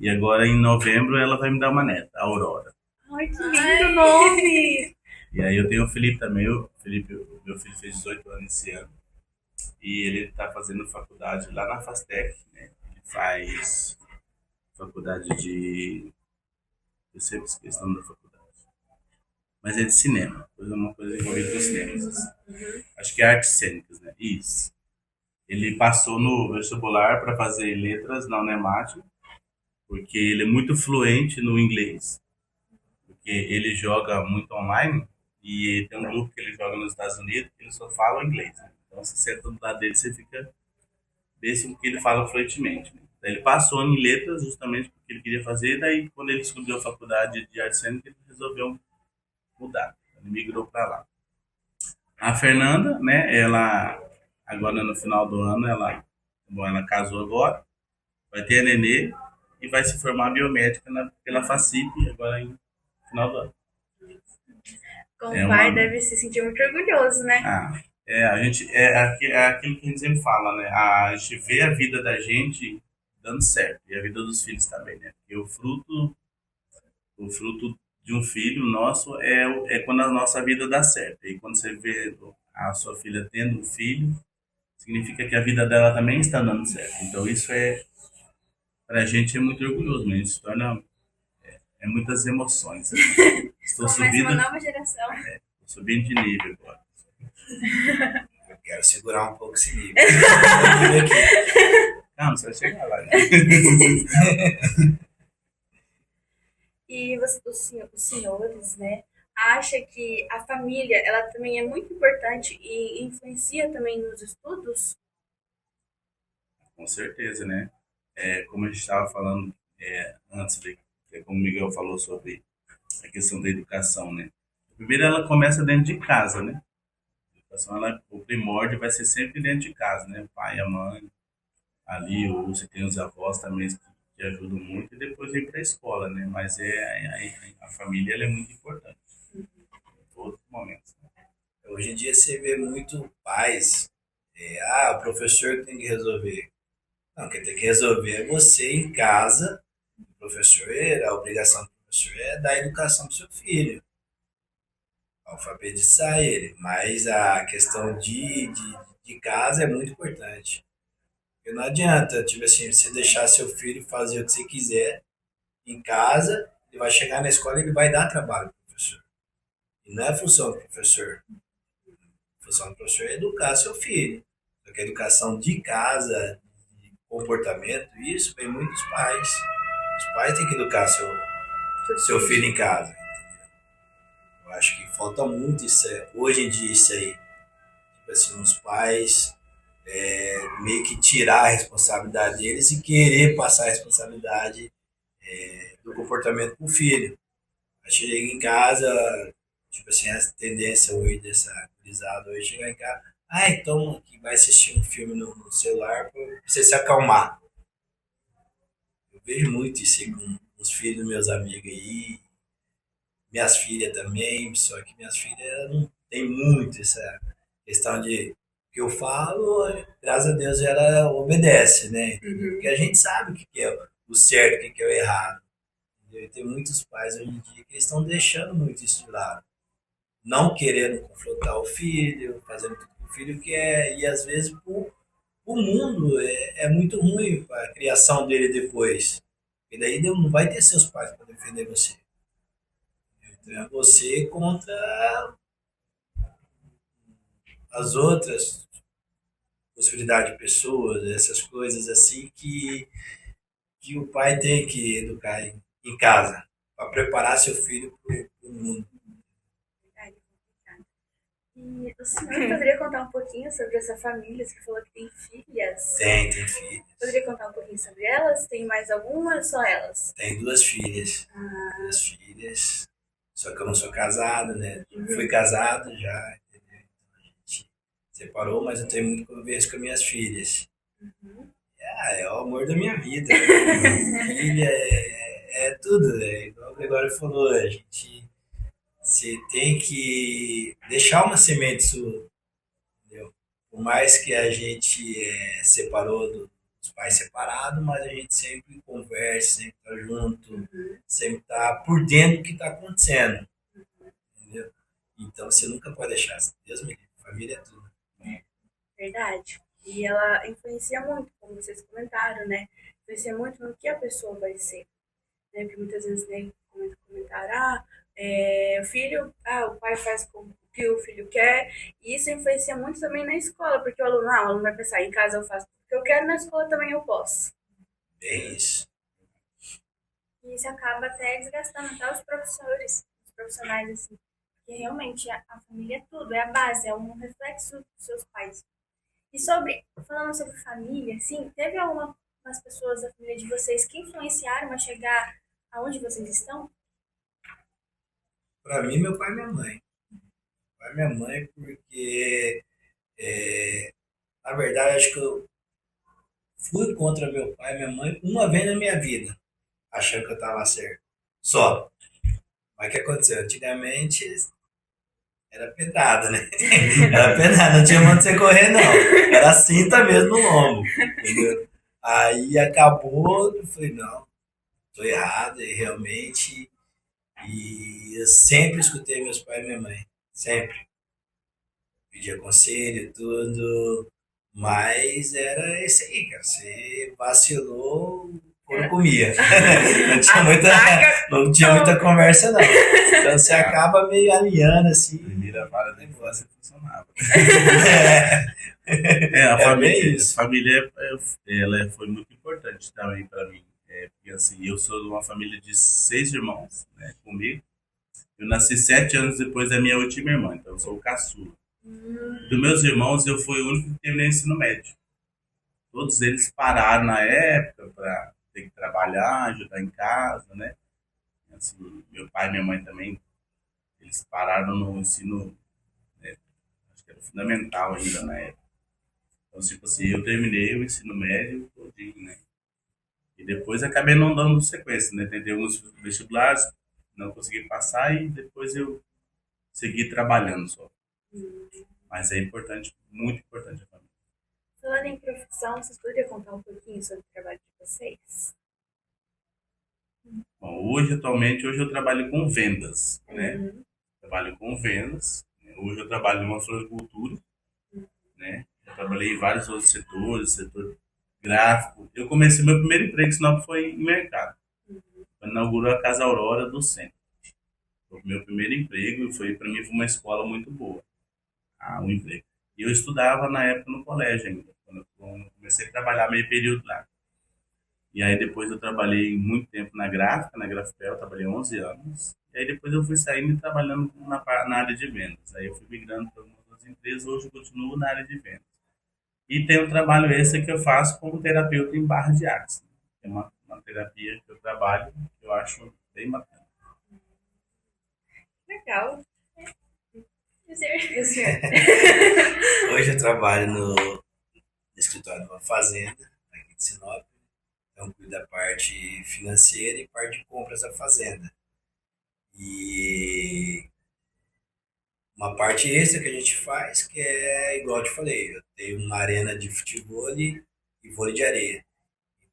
e agora em novembro ela vai me dar uma neta, a Aurora. Ai, que lindo nome! E aí eu tenho o Felipe também. O Felipe, meu filho fez 18 anos esse ano. E ele está fazendo faculdade lá na Fastec, né? Ele faz faculdade de... Eu sempre esqueço o nome da faculdade. Mas é de cinema. Uma coisa envolvida com cinemas. Acho que é artes cênicas, né? Isso. Ele passou no vestibular para fazer letras na Unemat, porque ele é muito fluente no inglês, porque ele joga muito online e tem um grupo que ele joga nos Estados Unidos que ele só fala inglês, né? Então, você senta do lado dele, você fica bem porque ele fala fluentemente, né? Daí ele passou em letras justamente porque ele queria fazer, daí quando ele descobriu a faculdade de arte cênica, ele resolveu mudar, ele migrou para lá. A Fernanda, né, ela agora no final do ano, ela casou agora, vai ter a nenê e vai se formar biomédica pela FACIP agora no final do ano. Como É pai, uma- deve se sentir muito orgulhoso, né? A gente é aquilo que a gente sempre fala, né? A gente vê a vida da gente dando certo e a vida dos filhos também, né? Porque o fruto de um filho nosso é quando a nossa vida dá certo. E quando você vê a sua filha tendo um filho, significa que a vida dela também está dando certo. Então isso pra gente é muito orgulhoso, mas a gente se torna muitas emoções. Estou Começa subindo, uma nova geração. estou subindo de nível agora. Eu quero segurar um pouco esse nível. Não, você vai chegar lá. Né? E os senhores, né, acha que a família, ela também é muito importante e influencia também nos estudos? Com certeza, né? Como a gente estava falando antes, como o Miguel falou sobre a questão da educação, né? Primeiro ela começa dentro de casa, né? A educação, o primórdio vai ser sempre dentro de casa, né? O pai, a mãe, ali, ou você tem os avós também que ajudam muito, e depois vem para a escola, né? Mas a família ela é muito importante em todos os momentos. Né? Hoje em dia você vê muito pais, o professor que tem que resolver. Não, quem tem que resolver é você em casa. O professor, a obrigação do professor é dar educação para o seu filho, alfabetizar ele. Mas a questão de casa é muito importante. Porque não adianta, tipo assim, você deixar seu filho fazer o que você quiser em casa, ele vai chegar na escola e ele vai dar trabalho para o professor. E não é função do professor. A função do professor é educar seu filho. Só que a educação de casa, de comportamento, isso vem muito dos pais. Os pais têm que educar seu filho em casa. Eu acho que falta muito isso hoje em dia isso aí. Tipo assim, os pais meio que tirar a responsabilidade deles e querer passar a responsabilidade do comportamento pro filho. Aí chega em casa, tipo assim, essa tendência hoje dessa gurizada hoje, chegar em casa, então que vai assistir um filme no celular pra você se acalmar. Eu vejo muito isso aí com os filhos dos meus amigos aí, minhas filhas também, só que minhas filhas não tem muito essa questão de que eu falo, graças a Deus ela obedece, né? Porque a gente sabe o que é o certo, o que é o errado. Entendeu? E tem muitos pais hoje em dia que estão deixando muito isso de lado. Não querendo confrontar o filho, fazendo tudo que o filho quer, e às vezes o mundo é muito ruim para a criação dele depois. E daí não vai ter seus pais para defender você. Então é você contra as outras possibilidades de pessoas, essas coisas assim que o pai tem que educar em casa, para preparar seu filho para o mundo. E o senhor poderia contar um pouquinho sobre essa família? Você falou que tem filhas. Tem filhos. Poderia contar um pouquinho sobre elas? Tem mais alguma ou só elas? Tem duas filhas. Duas filhas. Só que eu não sou casado, né? Fui casado já, entendeu? A gente separou, mas eu tenho muito convivência com minhas filhas. É o amor da minha vida. Filha é tudo, né? Igual o Gregório falou, você tem que deixar uma semente sua, entendeu? Por mais que a gente separou dos pais separados, mas a gente sempre conversa, sempre tá junto, sempre tá por dentro do que tá acontecendo, entendeu? Então você nunca pode deixar. Deus me livre, família é tudo. Verdade. E ela influencia muito, como vocês comentaram, né? Influencia muito no que a pessoa vai ser. Né? Porque muitas vezes nem comentaram, o pai faz o que o filho quer, e isso influencia muito também na escola, porque o aluno vai pensar, em casa eu faço o que eu quero, na escola também eu posso. Bem isso. E isso acaba até desgastando até os professores, os profissionais, assim. Porque realmente a família é tudo, é a base, é um reflexo dos seus pais. E falando sobre família, assim, teve algumas pessoas da família de vocês que influenciaram a chegar aonde vocês estão? Para mim, meu pai e minha mãe. Meu pai e minha mãe, porque, na verdade, acho que eu fui contra meu pai e minha mãe uma vez na minha vida, achando que eu estava certo. Só. Mas o que aconteceu? Antigamente era pedrada, né? Era pedrada, não tinha onde você correr, não. Era cinta mesmo no lombo, entendeu? Aí acabou, eu falei, não, tô errado, e realmente. E eu sempre escutei meus pais e minha mãe. Sempre. Pedia conselho, tudo. Mas era isso aí, cara. Você vacilou, o couro comia. Não tinha muita conversa, não. Então você acaba meio alinhando assim. Primeira vara da infância funcionava. É bem A isso. família ela foi muito importante também para mim. Porque assim, eu sou de uma família de 6 irmãos, né, comigo. Eu nasci 7 anos depois da minha última irmã, então eu sou o caçula. Dos meus irmãos, eu fui o único que terminei o ensino médio. Todos eles pararam na época para ter que trabalhar, ajudar em casa, né? Assim, meu pai e minha mãe também, eles pararam no ensino, né, acho que era fundamental ainda na época. Então, tipo assim, eu terminei o ensino médio todinho, né? E depois acabei não dando sequência, né? Tentei alguns vestibulares, não consegui passar e depois eu segui trabalhando só. Mas é importante, muito importante a família. Falando em profissão, vocês poderiam contar um pouquinho sobre o trabalho de vocês? Bom, atualmente eu trabalho com vendas, né? Trabalho com vendas. Hoje eu trabalho numa floricultura, né? Eu trabalhei em vários outros setores, setor gráfico. Eu comecei meu primeiro emprego, senão foi em mercado. Eu inaugurou a Casa Aurora do Centro. Foi o meu primeiro emprego e foi para mim foi uma escola muito boa, um emprego. E eu estudava na época no colégio ainda, quando eu comecei a trabalhar meio período lá. E aí depois eu trabalhei muito tempo na gráfica, na Grafipel, trabalhei 11 anos. E aí depois eu fui saindo e trabalhando na área de vendas. Aí eu fui migrando para algumas outras empresas, hoje eu continuo na área de vendas. E tem um trabalho esse que eu faço como terapeuta em barra de axis. É uma terapia que eu trabalho, que eu acho bem bacana. Legal. Hoje eu trabalho no escritório de uma fazenda, aqui de Sinop. Então, cuido da parte financeira e parte de compras da fazenda. E uma parte extra que a gente faz, que é igual eu te falei, eu tenho uma arena de futebol e vôlei de areia.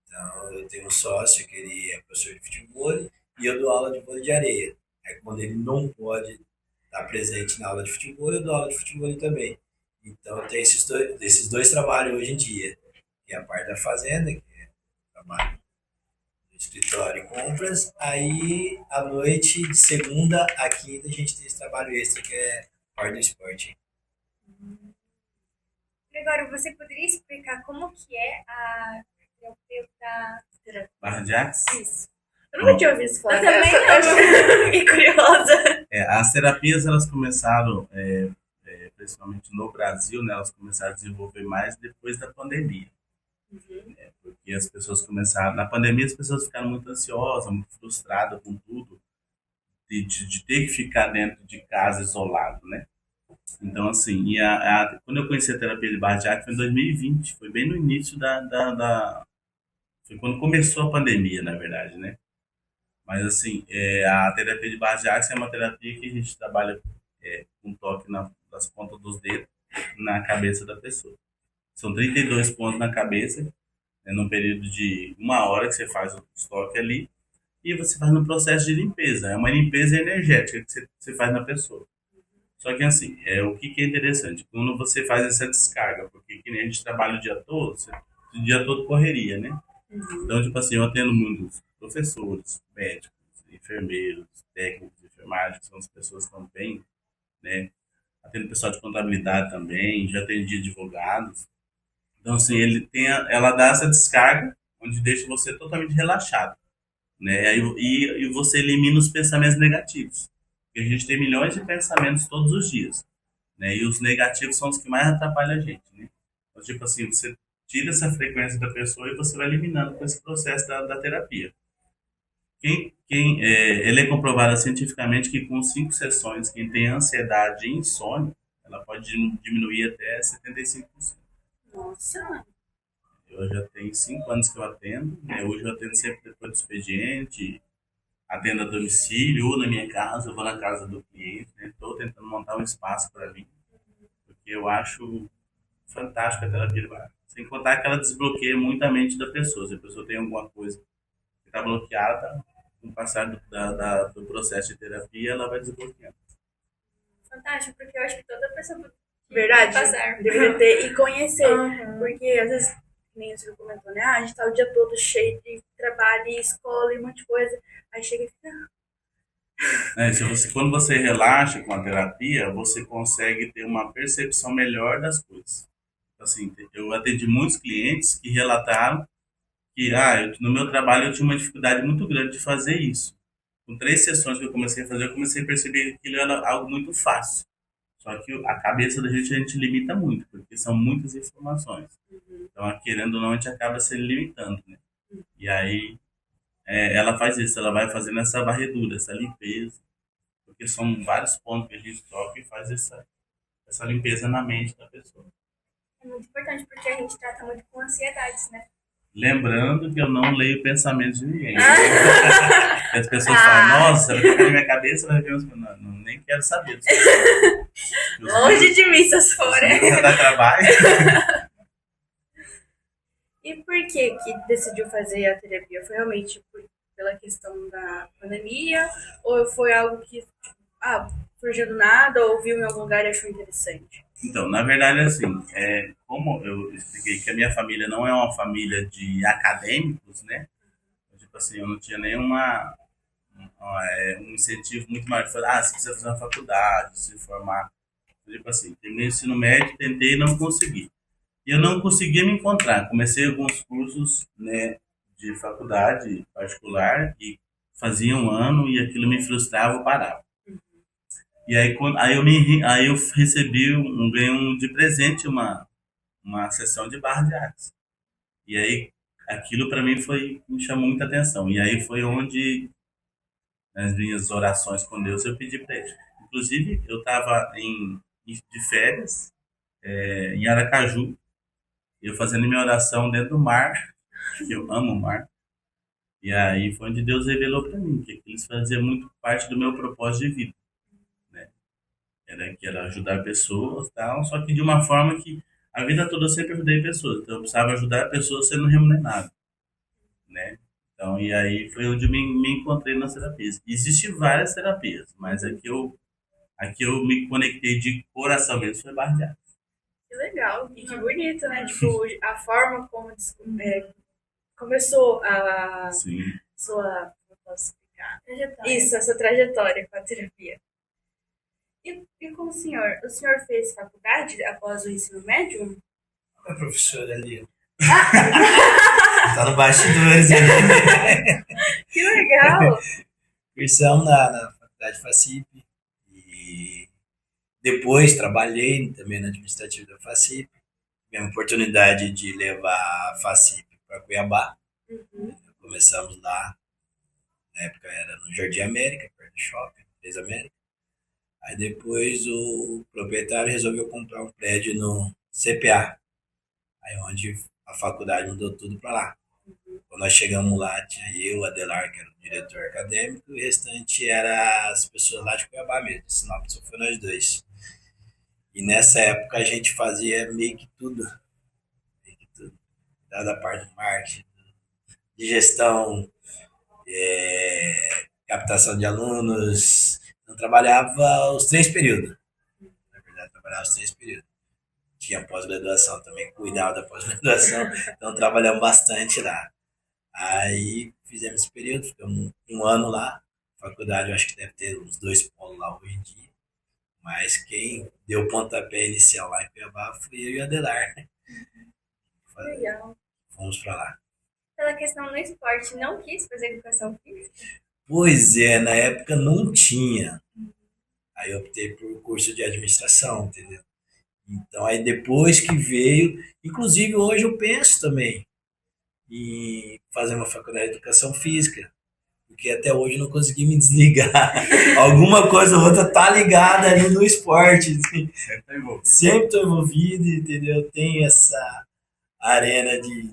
Então, eu tenho um sócio que ele é professor de futebol e eu dou aula de vôlei de areia. Aí, quando ele não pode estar presente na aula de futebol, eu dou aula de futebol também. Então, eu tenho esses dois trabalhos hoje em dia. Que é a parte da fazenda, que é o trabalho do escritório e compras. Aí, à noite, de segunda a quinta, a gente tem esse trabalho extra, que é a parte do esporte. Gregório, você poderia explicar como que é a terapeuta? Barra de axis? Isso. Eu nunca tinha ouvido isso falar. Eu também não. Fiquei curiosa. As terapias elas começaram, principalmente no Brasil, né, elas começaram a desenvolver mais depois da pandemia. Porque as pessoas começaram, na pandemia as pessoas ficaram muito ansiosas, muito frustradas com tudo, de ter que ficar dentro de casa isolado, né? Então, assim, quando eu conheci a terapia de barra de axis foi em 2020, foi bem no início foi quando começou a pandemia, na verdade, né? Mas, assim, a terapia de barra de axis é uma terapia que a gente trabalha com toque das pontas dos dedos na cabeça da pessoa. São 32 pontos na cabeça, né, num período de 1 hora que você faz o toque ali, e você faz no processo de limpeza. É uma limpeza energética que você faz na pessoa. Só que assim, o que é interessante, quando você faz essa descarga, porque que nem a gente trabalha o dia todo, o dia todo correria, né? Então, tipo assim, eu atendo muitos professores, médicos, enfermeiros, técnicos de enfermagem, que são as pessoas que estão bem, né? Atendo pessoal de contabilidade também, já atendi advogados. Então, assim, ela dá essa descarga, onde deixa você totalmente relaxado, né? E você elimina os pensamentos negativos. Porque a gente tem milhões de pensamentos todos os dias, né? E os negativos são os que mais atrapalham a gente, né? Então, tipo assim, você tira essa frequência da pessoa e você vai eliminando com esse processo da terapia. Ele é comprovado cientificamente que com 5 sessões, quem tem ansiedade e insônia, ela pode diminuir até 75%. Nossa, Eu já tenho 5 anos que eu atendo, né? Hoje eu atendo sempre depois do expediente, atendo a domicílio ou na minha casa, eu vou na casa do cliente, né? Estou tentando montar um espaço para mim, porque eu acho fantástico a terapia de bar. Sem contar que ela desbloqueia muito a mente da pessoa. Se a pessoa tem alguma coisa que está bloqueada, com o passar do processo de terapia, ela vai desbloqueando. Fantástico, porque eu acho que toda pessoa verdade, passar. deveria ter e conhecer. Uhum. Porque às vezes, nem você comentou, né? A gente tá o dia todo cheio de trabalho, e escola e um monte de coisa. Aí chega e fica. Quando você relaxa com a terapia, você consegue ter uma percepção melhor das coisas. Assim, eu atendi muitos clientes que relataram que no meu trabalho eu tinha uma dificuldade muito grande de fazer isso. Com 3 sessões que eu comecei a fazer, eu comecei a perceber que aquilo era algo muito fácil. Só que a cabeça da gente a gente limita muito, porque são muitas informações. Então, querendo ou não, a gente acaba se limitando, né? E aí, ela faz isso, ela vai fazendo essa varredura, essa limpeza, porque são vários pontos que a gente toca e faz essa limpeza na mente da pessoa. É muito importante porque a gente trata muito com ansiedades, né? Lembrando que eu não leio pensamentos de ninguém. As pessoas falam, nossa, vai ficar na minha cabeça, vai ver uns... Não, nem quero saber. Longe de mim essas fora. Não dá trabalho. E por que decidiu fazer a terapia? Foi realmente pela questão da pandemia? Ou foi algo que surgiu do nada, ou viu em algum lugar e achou interessante? Então, na verdade, assim, como eu expliquei que a minha família não é uma família de acadêmicos, né? Tipo assim, eu não tinha um incentivo muito maior de falar, você precisa fazer uma faculdade, se formar. Tipo assim, terminei o ensino médio, tentei e não consegui. E eu não conseguia me encontrar. Comecei alguns cursos, né, de faculdade particular e fazia um ano e aquilo me frustrava, eu parava. E aí eu recebi ganhei de presente uma sessão de barra de artes. E aí aquilo para mim me chamou muita atenção. E aí foi onde nas minhas orações com Deus eu pedi para ele. Inclusive eu estava de férias em Aracaju, eu fazendo minha oração dentro do mar, que eu amo o mar. E aí foi onde Deus revelou para mim que eles faziam muito parte do meu propósito de vida, né? Era ajudar pessoas, tal, só que de uma forma que a vida toda eu sempre ajudei pessoas, então eu precisava ajudar pessoas sendo remunerado, né? Então, e aí foi onde me encontrei nas terapias. Existem várias terapias, mas aqui eu me conectei de coração mesmo foi barbear. Que legal e que bonito, né? Tipo, a forma como começou a Sim. sua, como eu posso explicar? Trajetória. Isso, essa trajetória com a terapia. E com o senhor fez faculdade após o ensino médio? A professora ali. Tá no bastidores ali. Que legal! Cursamos na faculdade FACIP e depois trabalhei também na administrativa da FACIP. Tivemos a oportunidade de levar a FACIP para Cuiabá. Começamos lá, na época era no Jardim América, perto do shopping, Três América. Aí depois o proprietário resolveu comprar um prédio no CPA, aí onde a faculdade mudou tudo para lá. Quando nós chegamos lá, tinha eu, Adelar, que era o diretor acadêmico, e o restante era as pessoas lá de Cuiabá mesmo, Sinop, só foi nós dois. E nessa época a gente fazia meio que tudo, da parte de marketing, de gestão, captação de alunos. Eu trabalhava os 3 períodos. trabalhava os 3 períodos. Tinha pós-graduação também, cuidava da pós-graduação, então trabalhamos bastante lá. Aí fizemos esse período, ficamos um ano lá. Faculdade, eu acho que deve ter uns 2 polos lá hoje em dia. Mas quem deu o pontapé inicial lá em Cuiabá fui eu e a Adelar, né? Legal. Fomos para lá. Pela questão do esporte, não quis fazer educação física? Pois é, na época não tinha. Aí eu optei por curso de administração, entendeu? Então, aí depois que veio, inclusive hoje eu penso também em fazer uma faculdade de educação física, porque até hoje eu não consegui me desligar. Alguma coisa ou outra tá ligada ali no esporte, assim. Sempre tá envolvido. Sempre estou envolvido, entendeu? Tem essa arena de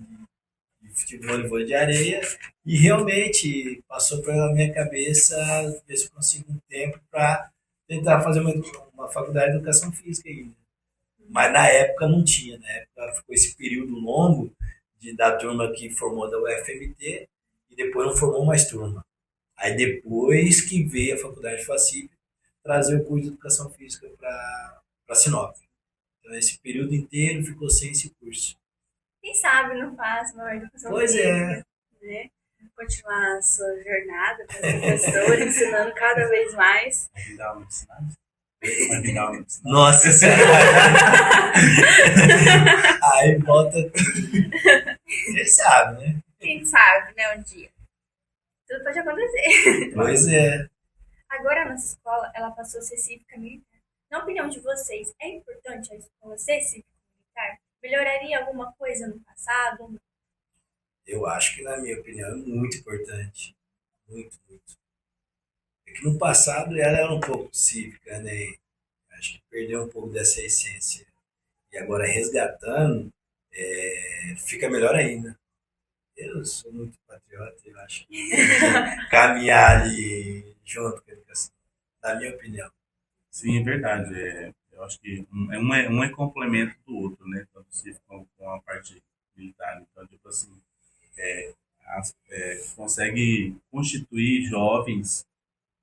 futebol e vôlei de areia e realmente passou pela minha cabeça ver se eu consigo um tempo para tentar fazer uma faculdade de educação física ainda. Mas na época não tinha, na época ficou esse período longo da turma que formou da UFMT e depois não formou mais turma. Aí depois que veio a faculdade de FACIP trazer o curso de educação física para Sinop. Então esse período inteiro ficou sem esse curso. Quem sabe não faz uma educação Pois física, é. né? Continuar a sua jornada como professor, ensinando cada vez mais. Vai vir dar aula de sinais? Vai vir dar aula de sinais? Nossa Senhora! Aí volta. Ele sabe, né? Quem sabe, né, um dia. Tudo pode acontecer. Pois é. Agora a nossa escola, ela passou a ser cívica militar. Na opinião de vocês, é importante a escola ser cívica militar? Melhoraria alguma coisa no passado? Eu acho que, na minha opinião, é muito importante. Muito, muito. É que no passado ela era um pouco cívica, né? Acho que perdeu um pouco dessa essência. E agora resgatando, fica melhor ainda. Eu sou muito patriota, eu acho que caminhar ali junto com a educação, na minha opinião. Sim, é verdade. Eu acho que um é complemento do outro, né? Tanto se com a parte militar. Então, tipo assim, consegue constituir jovens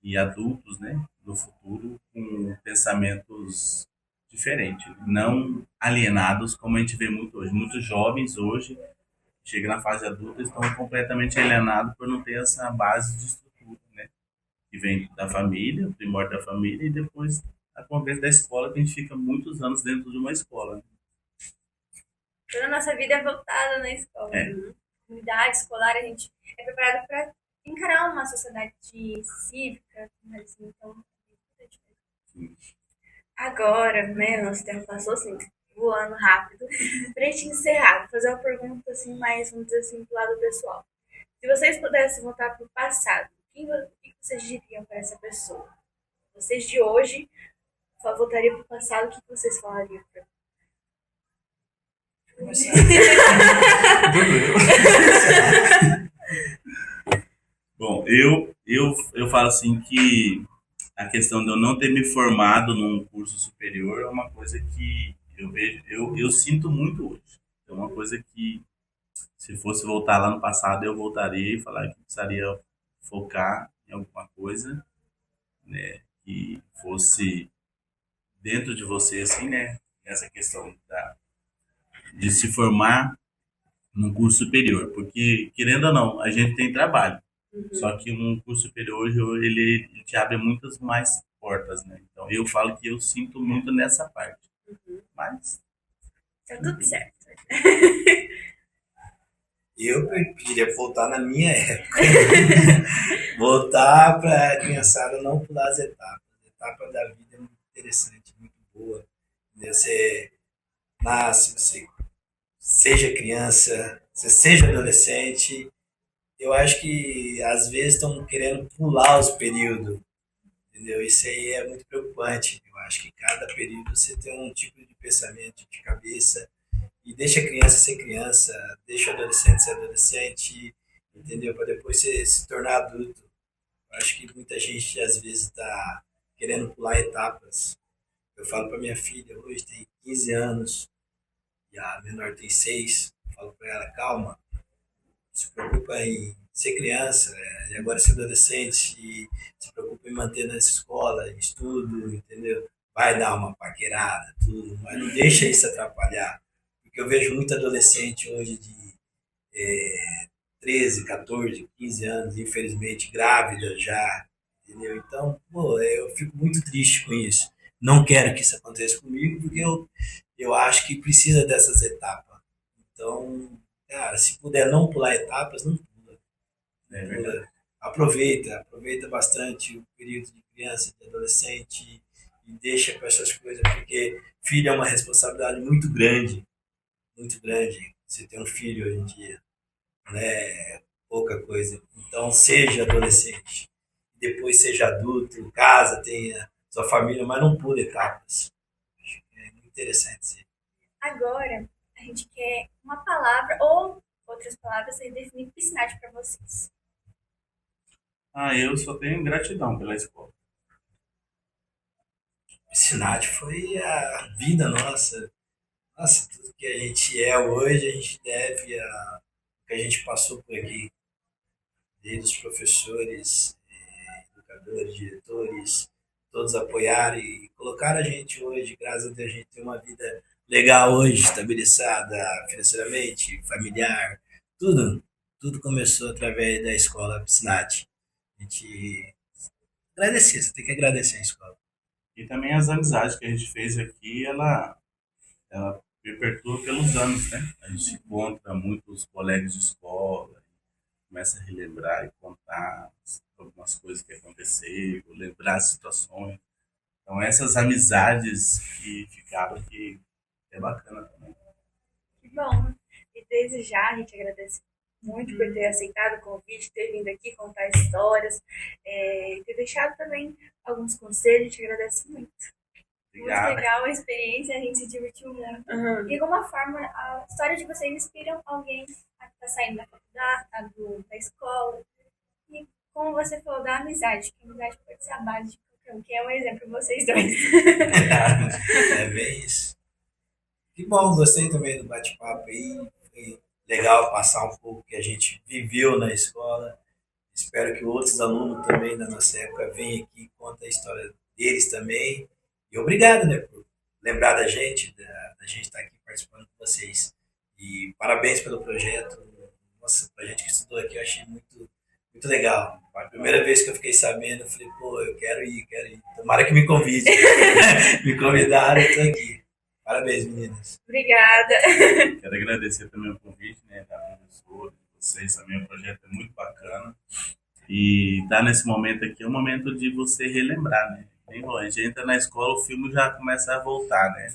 e adultos, né, no futuro com pensamentos diferentes, não alienados como a gente vê muito hoje. Muitos jovens hoje chegam na fase adulta e estão completamente alienados por não ter essa base de estrutura, né, que vem da família, o primórdio da família e depois a convivência da escola, que a gente fica muitos anos dentro de uma escola. Né? Toda a nossa vida é voltada na escola. É. Né? Comunidade escolar, a gente é preparado para encarar uma sociedade cívica, assim, então é importante. Agora, né, nosso tempo passou assim, voando rápido. Pra gente encerrar, vou fazer uma pergunta assim, mais, vamos dizer assim, do lado pessoal. Se vocês pudessem voltar pro passado, o que vocês diriam para essa pessoa? Vocês de hoje voltariam pro passado, o que vocês falariam pra mim? Bom, eu falo assim que a questão de eu não ter me formado num curso superior é uma coisa que eu vejo, eu sinto muito hoje. É uma coisa que, se fosse voltar lá no passado, eu voltaria e falar que precisaria focar em alguma coisa, né, que fosse dentro de você, assim, né, essa questão de se formar num curso superior, porque, querendo ou não, a gente tem trabalho. Só que um curso superior hoje ele te abre muitas mais portas, né? Então eu falo que eu sinto muito nessa parte. Mas Tá tudo certo. Eu queria voltar na minha época. Voltar para a criançada não pular as etapas. A etapa da vida é muito interessante, muito boa. Você nasce, você seja criança, você seja adolescente. Eu acho que às vezes estão querendo pular os períodos, entendeu? Isso aí é muito preocupante. Eu acho que cada período você tem um tipo de pensamento, de cabeça, e deixa a criança ser criança, deixa o adolescente ser adolescente, entendeu? Para depois você se tornar adulto. Eu acho que muita gente às vezes está querendo pular etapas. Eu falo para minha filha, hoje tem 15 anos, e a menor tem 6, eu falo para ela, calma. Se preocupa em ser criança, e agora ser adolescente, e se preocupa em manter nessa escola, em estudo, entendeu? vai dar uma paquerada, tudo, mas não deixa isso atrapalhar. Porque eu vejo muito adolescente hoje de 13, 14, 15 anos, infelizmente grávida já, entendeu? Então, pô, eu fico muito triste com isso. Não quero que isso aconteça comigo, porque eu acho que precisa dessas etapas. Então, cara, se puder não pular etapas, não pula. É Não verdade. pula. Aproveita bastante o período de criança, de adolescente, e deixa para essas coisas, porque filho é uma responsabilidade muito grande, muito grande. Você ter um filho hoje em dia, não é pouca coisa. Então, seja adolescente, depois seja adulto, casa, tenha sua família, mas não pule etapas. Acho que é muito interessante isso. Agora, a gente quer uma palavra ou outras palavras aí definir piscinate para vocês. Eu só tenho gratidão pela escola. Piscinati foi a vida nossa. Nossa, tudo que a gente é hoje, a gente deve a que a gente passou por aqui, desde os professores, educadores, diretores, todos apoiaram e colocaram a gente hoje, graças a Deus, a gente tem uma vida legal hoje, estabilizada financeiramente, familiar, tudo. Tudo começou através da escola Piscinati. A gente agradecer, você tem que agradecer a escola. E também as amizades que a gente fez aqui, ela perpetua pelos anos, né? A gente encontra muitos colegas de escola, começa a relembrar e contar algumas coisas que aconteceram, lembrar situações. Então essas amizades que ficaram aqui é bacana também. Que bom. E desde já a gente agradece muito por ter aceitado o convite, ter vindo aqui contar histórias, ter deixado também alguns conselhos, a gente agradece muito. Muito Obrigado. legal a experiência, a gente se divertiu muito. E de alguma forma, a história de vocês inspira alguém que está saindo da faculdade, da escola. E como você falou da amizade, que a amizade pode ser a base de qualquer um, que é um exemplo vocês dois. É bem isso. Que bom, gostei também do bate-papo aí. Foi legal passar um pouco que a gente viveu na escola. Espero que outros alunos também da nossa época venham aqui e contem a história deles também. E obrigado, né, por lembrar da gente estar aqui participando com vocês. E parabéns pelo projeto. Nossa, pra gente que estudou aqui, eu achei muito, muito legal. A primeira vez que eu fiquei sabendo, eu falei, pô, eu quero ir, quero ir. Tomara que me convide. Me convidaram, eu tô aqui. Parabéns, meninas. Obrigada. Quero agradecer também o convite, né, da professora, de vocês também. O projeto é muito bacana. E estar nesse momento aqui é um momento de você relembrar, né? Bem bom, a gente entra na escola, o filme já começa a voltar, né?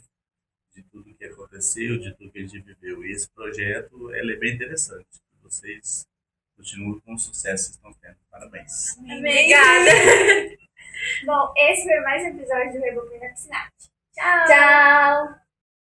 De tudo que aconteceu, de tudo que a gente viveu. E esse projeto, ele é bem interessante. Vocês continuem com o sucesso que estão tendo. Parabéns. Obrigada. Bom, esse foi mais um episódio do Rebobina Piscinati. Tchau! Tchau!